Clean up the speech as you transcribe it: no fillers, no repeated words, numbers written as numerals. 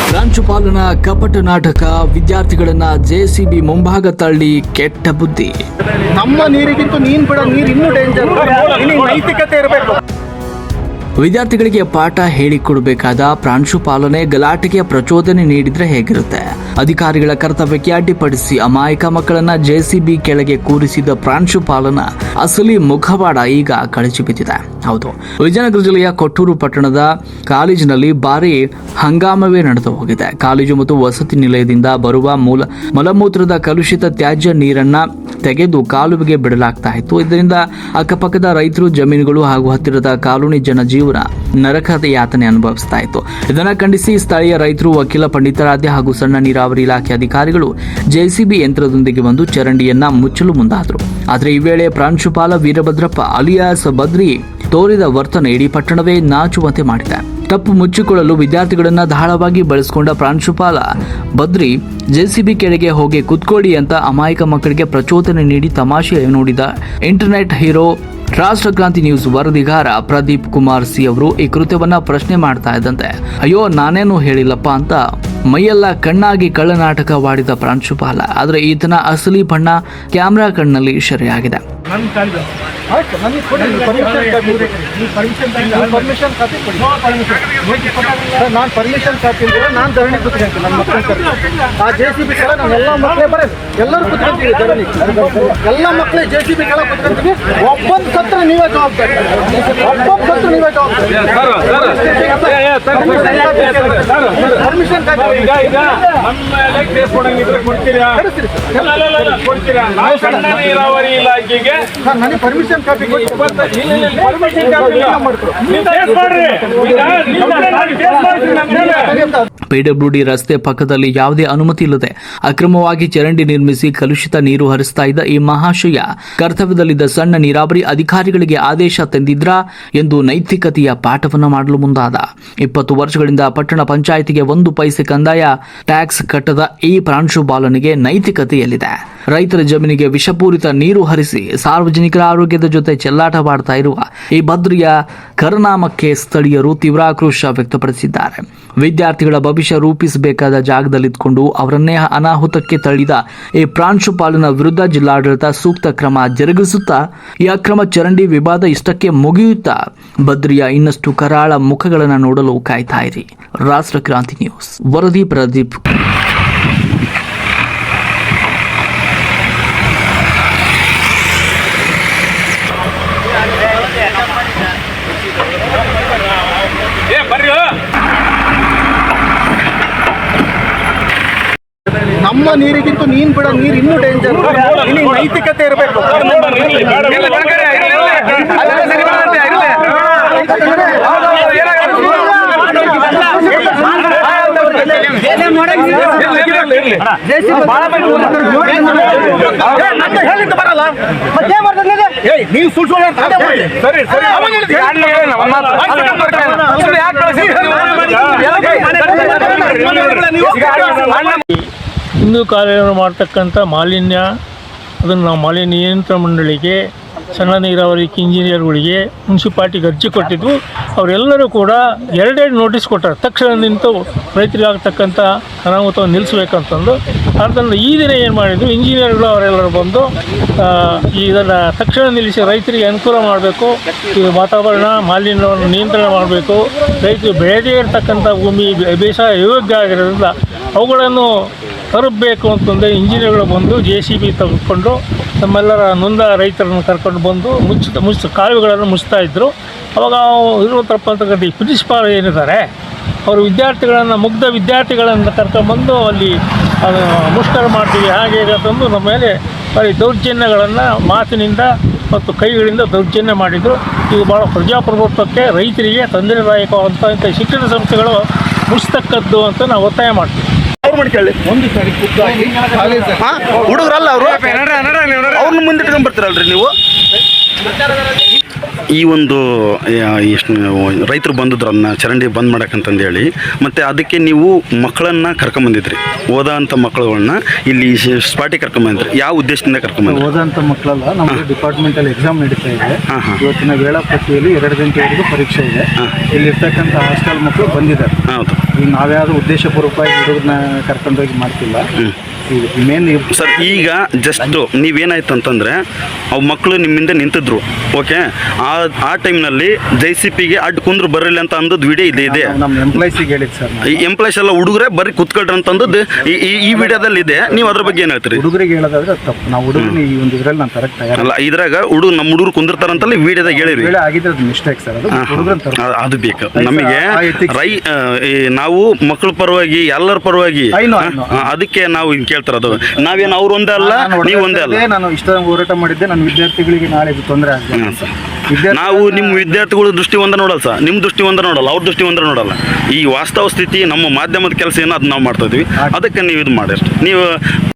ಪ್ರಾಂಶುಪಾಲನ ಕಪಟ ನಾಟಕ, ವಿದ್ಯಾರ್ಥಿಗಳನ್ನ ಜೆಸಿಬಿ ಮುಂಭಾಗ ತಳ್ಳಿ ಕೆಟ್ಟ ಬುದ್ಧಿ. ನಮ್ಮ ನೀರಿಗಿಂತ ನೀನ್ ಬಿಡೋ ನೀರು ಇನ್ನೂ ಡೇಂಜರ್. ನೈತಿಕತೆ ಇರಬೇಕು. ವಿದ್ಯಾರ್ಥಿಗಳಿಗೆ ಪಾಠ ಹೇಳಿಕೊಡಬೇಕಾದ ಪ್ರಾಂಶುಪಾಲನೆ ಗಲಾಟೆಗೆ ಪ್ರಚೋದನೆ ನೀಡಿದ್ರೆ ಹೇಗಿರುತ್ತೆ? ಅಧಿಕಾರಿಗಳ ಕರ್ತವ್ಯಕ್ಕೆ ಅಡ್ಡಿಪಡಿಸಿ ಅಮಾಯಕ ಮಕ್ಕಳನ್ನ ಜೆಸಿಬಿ ಕೆಳಗೆ ಕೂರಿಸಿದ ಪ್ರಾಂಶುಪಾಲನ ಅಸಲಿ ಮುಖವಾಡ ಈಗ ಕಳಚಿ ಬಿದ್ದಿದೆ. ಹೌದು, ವಿಜಯನಗರ ಜಿಲ್ಲೆಯ ಕೊಟ್ಟೂರು ಪಟ್ಟಣದ ಕಾಲೇಜಿನಲ್ಲಿ ಭಾರಿ ಹಂಗಾಮವೇ ನಡೆದು ಹೋಗಿದೆ. ಕಾಲೇಜು ಮತ್ತು ವಸತಿ ನಿಲಯದಿಂದ ಬರುವ ಮಲಮೂತ್ರದ ಕಲುಷಿತ ತ್ಯಾಜ್ಯ ನೀರನ್ನ ತೆಗೆದು ಕಾಲುವೆಗೆ ಬಿಡಲಾಗ್ತಾ ಇತ್ತು. ಇದರಿಂದ ಅಕ್ಕಪಕ್ಕದ ರೈತರು, ಜಮೀನುಗಳು ಹಾಗೂ ಹತ್ತಿರದ ಕಾಲೋನಿ ಜನಜೀವನ ನರಕದ ಯಾತನೆ ಅನುಭವಿಸ್ತಾ ಇತ್ತು. ಇದನ್ನು ಖಂಡಿಸಿ ಸ್ಥಳೀಯ ರೈತರು, ವಕೀಲ ಪಂಡಿತಾರಾಧ್ಯ ಹಾಗೂ ಸಣ್ಣ ನೀರಾವರಿ ಇಲಾಖೆ ಅಧಿಕಾರಿಗಳು ಜೆಸಿಬಿ ಯಂತ್ರದೊಂದಿಗೆ ಬಂದು ಚರಂಡಿಯನ್ನ ಮುಚ್ಚಲು ಮುಂದಾದರು. ಆದರೆ ಈ ವೇಳೆ ಪ್ರಾಂಶುಪಾಲ ವೀರಭದ್ರಪ್ಪ ಅಲಿಯಾಸ್ ಬದ್ರಿ ತೋರಿದ ವರ್ತನೆ ಇಡೀ ಪಟ್ಟಣವೇ ನಾಚುವಂತೆ ಮಾಡಿದೆ. ತಪ್ಪು ಮುಚ್ಚಿಕೊಳ್ಳಲು ವಿದ್ಯಾರ್ಥಿಗಳನ್ನ ಧಾಳವಾಗಿ ಬಳಸಿಕೊಂಡ ಪ್ರಾಂಶುಪಾಲ ಬದ್ರಿ ಜೆಸಿಬಿ ಕೆಳಗೆ ಹೋಗಿ ಕುತ್ಕೊಳ್ಳಿ ಅಂತ ಅಮಾಯಕ ಮಕ್ಕಳಿಗೆ ಪ್ರಚೋದನೆ ನೀಡಿ ತಮಾಷೆ ನೋಡಿದ ಇಂಟರ್ನೆಟ್ ಹೀರೋ ರಾಷ್ಟ್ರ ಕ್ರಾಂತಿ ನ್ಯೂಸ್ ವರದಿಗಾರ ಪ್ರದೀಪ್ ಕುಮಾರ್ ಸಿ ಅವರು ಈ ಕೃತ್ಯವನ್ನ ಪ್ರಶ್ನೆ ಮಾಡ್ತಾ ಇದ್ದಂತೆ, ಅಯ್ಯೋ ನಾನೇನು ಹೇಳಿಲ್ಲಪ್ಪ ಅಂತ ಮೈಯೆಲ್ಲ ಕಣ್ಣಾಗಿ ಕಳ್ಳನಾಟಕವಾಡಿದ ಪ್ರಾಂಶುಪಾಲ. ಆದರೆ ಈತನ ಅಸಲಿ ಬಣ್ಣ ಕ್ಯಾಮ್ರಾ ಕಣ್ಣಲ್ಲಿ ಸೆರೆಯಾಗಿದೆ. ನಾನು ಪರ್ಮಿಷನ್ ಕಾಪಿ ನಾನು ಧರಣಿ ಕೂತ್ಕೊಂತೀನಿ. ನನ್ನ ಮಕ್ಕಳು ಆ ಜೆಸಿಬಿ ಕೆಳ ನಾವೆಲ್ಲ ಮಕ್ಕಳೇ ಬರೀ ಎಲ್ಲರೂ ಕೂತ್ಕೊಂತೀವಿ. ಧರಣಿ ಎಲ್ಲ ಮಕ್ಕಳೇ ಜೆಸಿಬಿ ಕೆಳ ಕೂತ್ಕೊಂತೀವಿ. ಒಬ್ಬೊಂದು ಸತ್ರ ನೀವೇ ಜವಾಬ್ದಾರಿ. ಪರ್ಮಿಷನ್ ಕಾಪಿ ನೀರಾವರಿ ಇಲಾಖೆಗೆ ನನಗೆ ಪರ್ಮಿಷನ್ ಕಾಪಿ ಪಿಡಬ್ಲ್ಯೂಡಿ ರಸ್ತೆ ಪಕ್ಕದಲ್ಲಿ ಯಾವುದೇ ಅನುಮತಿ ಇಲ್ಲದೆ ಅಕ್ರಮವಾಗಿ ಚರಂಡಿ ನಿರ್ಮಿಸಿ ಕಲುಷಿತ ನೀರು ಹರಿಸ್ತಾ ಇದ್ದ ಈ ಮಹಾಶಯ ಕರ್ತವ್ಯದಲ್ಲಿದ್ದ ಸಣ್ಣ ನೀರಾವರಿ ಅಧಿಕಾರಿಗಳಿಗೆ ಆದೇಶ ತಂದಿದ್ರಾ ಎಂದು ನೈತಿಕತೆಯ ಪಾಠವನ್ನು ಮಾಡಲು ಮುಂದಾದ. 20 ವರ್ಷಗಳಿಂದ ಪಟ್ಟಣ ಪಂಚಾಯಿತಿಗೆ 1 ಪೈಸೆ ಕಂದಾಯ ಟ್ಯಾಕ್ಸ್ ಕಟ್ಟದ ಈ ಪ್ರಾಂಶುಪಾಲನಿಗೆ ನೈತಿಕತೆಯಲ್ಲಿದೆ. ರೈತರ ಜಮೀನಿಗೆ ವಿಷಪೂರಿತ ನೀರು ಹರಿಸಿ ಸಾರ್ವಜನಿಕರ ಆರೋಗ್ಯದ ಜೊತೆ ಚೆಲ್ಲಾಟವಾಡ್ತಾ ಇರುವ ಈ ಬದ್ರಿಯ ಕರನಾಮಕ್ಕೆ ಸ್ಥಳೀಯರು ತೀವ್ರ ಆಕ್ರೋಶ ವ್ಯಕ್ತಪಡಿಸಿದ್ದಾರೆ. ವಿದ್ಯಾರ್ಥಿಗಳ ಭವಿಷ್ಯ ರೂಪಿಸಬೇಕಾದ ಜಾಗದಲ್ಲಿದ್ದುಕೊಂಡು ಅವರನ್ನೇ ಅನಾಹುತಕ್ಕೆ ತಳ್ಳಿದ ಈ ಪ್ರಾಂಶುಪಾಲನ ವಿರುದ್ಧ ಜಿಲ್ಲಾಡಳಿತ ಸೂಕ್ತ ಕ್ರಮ ಜರುಗಿಸುತ್ತಾ ಈ ಅಕ್ರಮ ಚರಂಡಿ ವಿವಾದ ಇಷ್ಟಕ್ಕೆ ಮುಗಿಯುತ್ತಾ ಬದ್ರಿಯ ಇನ್ನಷ್ಟು ಕರಾಳ ಮುಖಗಳನ್ನು ನೋಡಲು ಕಾಯ್ತಾ ಇರಿ. ರಾಷ್ಟ್ರ ಕ್ರಾಂತಿ ನ್ಯೂಸ್ ವರದಿ ಪ್ರದೀಪ್. ನಮ್ಮ ನೀರಿಗಿಂತ ನೀನ್ ಬಿಡೋ ನೀರು ಇನ್ನೂ ಡೇಂಜರ್. ನೈತಿಕತೆ ಇರಬೇಕು. ನೀವು ಸುಳ್ಳು ಹಿಂದೂ ಕಾರ್ಯವನ್ನು ಮಾಡ್ತಕ್ಕಂಥ ಮಾಲಿನ್ಯ, ಅದನ್ನು ನಾವು ಮಾಲಿನ್ಯ ನಿಯಂತ್ರಣ ಮಂಡಳಿಗೆ, ಸಣ್ಣ ನೀರಾವರಿ ಇಂಜಿನಿಯರ್ಗಳಿಗೆ, ಮುನ್ಸಿಪಾಲ್ಟಿಗೆ ಅರ್ಜಿ ಕೊಟ್ಟಿದ್ವು. ಅವರೆಲ್ಲರೂ ಕೂಡ 2 ನೋಟಿಸ್ ಕೊಟ್ಟಾರೆ. ತಕ್ಷಣ ನಿಂತು ರೈತರಿಗಾಗ್ತಕ್ಕಂಥ ಅನಾಹುತವನ್ನು ನಿಲ್ಲಿಸಬೇಕಂತಂದು. ಅದನ್ನು ಈ ದಿನ ಏನು ಮಾಡಿದ್ರು, ಇಂಜಿನಿಯರ್ಗಳು ಅವರೆಲ್ಲರೂ ಬಂದು ಇದನ್ನು ತಕ್ಷಣ ನಿಲ್ಲಿಸಿ ರೈತರಿಗೆ ಅನುಕೂಲ ಮಾಡಬೇಕು, ಈ ವಾತಾವರಣ ಮಾಲಿನ್ಯವನ್ನು ನಿಯಂತ್ರಣ ಮಾಡಬೇಕು, ರೈತರು ಬೆಳೆದೇ ಇರತಕ್ಕಂಥ ಭೂಮಿ ಬೇಸಾಯ ಯೋಗ್ಯ ಆಗಿರೋದ್ರಿಂದ ಅವುಗಳನ್ನು ತರಬೇಕು ಅಂತಂದರೆ ಇಂಜಿನಿಯರ್ಗಳು ಬಂದು JCB ತೆಗೆದುಕೊಂಡು ನಮ್ಮೆಲ್ಲರ ನೊಂದ ರೈತರನ್ನು ಕರ್ಕೊಂಡು ಬಂದು ಕಾಲುವೆಗಳನ್ನು ಮುಚ್ತಾ ಇದ್ದರು. ಅವಾಗ ಇರುವತ್ತಪ್ಪ ಅಂತಕ್ಕಂಥ ಈ ಪ್ರಿನ್ಸಿಪಾಲ್ ಏನಿದ್ದಾರೆ ಅವರು ಮುಗ್ಧ ವಿದ್ಯಾರ್ಥಿಗಳನ್ನು ಕರ್ಕೊಂಡ್ಬಂದು ಅಲ್ಲಿ ಮುಷ್ಕರ ಮಾಡ್ತೀವಿ ಹಾಗೆ ಅಂತಂದು ನಮ್ಮ ಮೇಲೆ ಬರೀ ದೌರ್ಜನ್ಯಗಳನ್ನು ಮಾತಿನಿಂದ ಮತ್ತು ಕೈಗಳಿಂದ ದೌರ್ಜನ್ಯ ಮಾಡಿದರು. ಇದು ಭಾಳ ಪ್ರಜಾಪ್ರಭುತ್ವಕ್ಕೆ, ರೈತರಿಗೆ ತೊಂದರೆದಾಯಕವಾದಂಥ ಶಿಕ್ಷಣ ಸಂಸ್ಥೆಗಳು ಮುಚ್ಚತಕ್ಕದ್ದು ಅಂತ ನಾವು ಒತ್ತಾಯ ಮಾಡ್ತೀವಿ. ಒಂದು ಸಾರಿ ಖುದ್ದಾಗಿ ಹುಡುಗರಲ್ಲ ಅವರು ಅವ್ರನ್ನ ಮುಂದಿಟ್ಕೊಂಡ್ ಬರ್ತೀರಲ್ರಿ ನೀವು. ಈ ಒಂದು ಎಷ್ಟು ರೈತರು ಬಂದಿದ್ರನ್ನ ಚರಂಡಿ ಬಂದ್ ಮಾಡಕ್ಕಂತಂದು ಹೇಳಿ ಮತ್ತು ಅದಕ್ಕೆ ನೀವು ಮಕ್ಕಳನ್ನು ಕರ್ಕೊಂಬಂದಿದ್ರಿ ಓದೋಂಥ ಮಕ್ಕಳುಗಳನ್ನ ಇಲ್ಲಿ ಸ್ಪಾಟಿಗೆ ಕರ್ಕೊಂಬಂದಿದ್ರಿ ಯಾವ ಉದ್ದೇಶದಿಂದ ಕರ್ಕೊಂಬಂದ್ರಿ? ಓದಂಥ ಮಕ್ಕಳೆಲ್ಲ ನಮ್ಮ ಡಿಪಾರ್ಟ್ಮೆಂಟಲ್ಲಿ ಎಕ್ಸಾಮ್ ನಡೀತಾ ಇದೆ. ಇವತ್ತಿನ ವೇಳಾಪಟ್ಟಿಯಲ್ಲಿ 2 ಗಂಟೆವರೆಗೂ ಪರೀಕ್ಷೆ ಇದೆ. ಇಲ್ಲಿರ್ತಕ್ಕಂಥ ಹಾಸ್ಟೆಲ್ ಮಕ್ಕಳು ಬಂದಿದ್ದಾರೆ. ಹೌದು. ಈಗ ನಾವ್ಯಾವುದು ಉದ್ದೇಶಪೂರ್ವಕವಾಗಿ ಹುಡುಗರನ್ನ ಕರ್ಕೊಂಡೋಗಿ ಮಾಡ್ತಿಲ್ಲ. ಈಗ ಮೇನ್ ಸರ್ ಈಗ ಜಸ್ಟ್ ನೀವೇನಾಯ್ತು ಅಂತಂದರೆ ಅವು ಮಕ್ಕಳು ನಿಮ್ಮಿಂದ ನಿಂತಿದ್ರು, ಓಕೆ, ಆ ಟೈಮ್ನಲ್ಲಿ JCPಗೆ ಅಡ್ಡ ಕುಂದ್ರು ಬರಲಿ ಅಂತ ಅಂದದ್ದು ವಿಡಿಯೋ ಇದೆ. ನಮ್ಮ ಎಂಪ್ಲಾಯ್ಸಿಗೆ ಹೇಳಿದ್ದು ಸರ್. ಈ ಎಂಪ್ಲಾಯ್ಸ್ ಎಲ್ಲ ಹುಡುಗರೇ ಬರ್ರಿ ಕೂತ್ಕೊಳ್ರಿ ಅಂತಂದದ್ದು ಈ ವಿಡಿಯೋದಲ್ಲಿ ಇದೆ. ನೀವು ಅದ್ರ ಬಗ್ಗೆ ಏನು ಹೇಳ್ತೀರಿ? ಹುಡುಗರಿಗೆ ಹೇಳೋದಾದ್ರೆ ಅದು ತಪ್ಪು. ನಾವು ಹುಡುಗರನ್ನ ಈ ಒಂದು ಇದರಲ್ಲಿ ನಾನು ತರಕ್ಕೆ ತಯಾರ ಅಲ್ಲ, ಇದ್ರಾಗ ನಮ್ಮ ಹುಡುಗರು ಕುಂದಿರ್ತಾರಂತಲ್ಲ ವಿಡಿಯೋದಾಗ ಹೇಳಿರಿ. ಆಗಿದ್ರೆ ಅದು ಮಿಸ್ಟೇಕ್ ಸರ್. ಅದು ಹುಡುಗರನ್ನ ಅದು ಬೇಕು ನಮಗೆ. ನಾವು ಮಕ್ಕಳ ಪರವಾಗಿ ಎಲ್ಲರ ಪರವಾಗಿ ಅದಕ್ಕೆ ನಾವು ಕೇಳ್ತಾರದು. ನಾವೇನು ಅವ್ರು ಒಂದೇ ಅಲ್ಲ, ನೀವು ಒಂದೇ ಅಲ್ಲ. ನಾನು ಇಷ್ಟ ಹೋರಾಟ ಮಾಡಿದ್ದೆ ನನ್ನ ವಿದ್ಯಾರ್ಥಿಗಳಿಗೆ ನಾಳೆ ಇದು ತೊಂದರೆ ಆಗ್ತದೆ. ನಾವು ನಿಮ್ಮ ವಿದ್ಯಾರ್ಥಿಗಳ ದೃಷ್ಟಿ ಒಂದ ನೋಡಲ್ಲ ಸರ್, ನಿಮ್ಮ ದೃಷ್ಟಿ ಒಂದ ನೋಡಲ್ಲ, ಅವ್ರ ದೃಷ್ಟಿ ಒಂದ ನೋಡಲ್ಲ. ಈ ವಾಸ್ತವ ಸ್ಥಿತಿ ನಮ್ಮ ಮಾಧ್ಯಮದ ಕೆಲಸ ಏನೋ ಅದು ನಾವು ಮಾಡ್ತಾ ಇದೀವಿ. ಅದಕ್ಕೆ ನೀವು ಇದು ಮಾಡಿರಿ. ನೀವು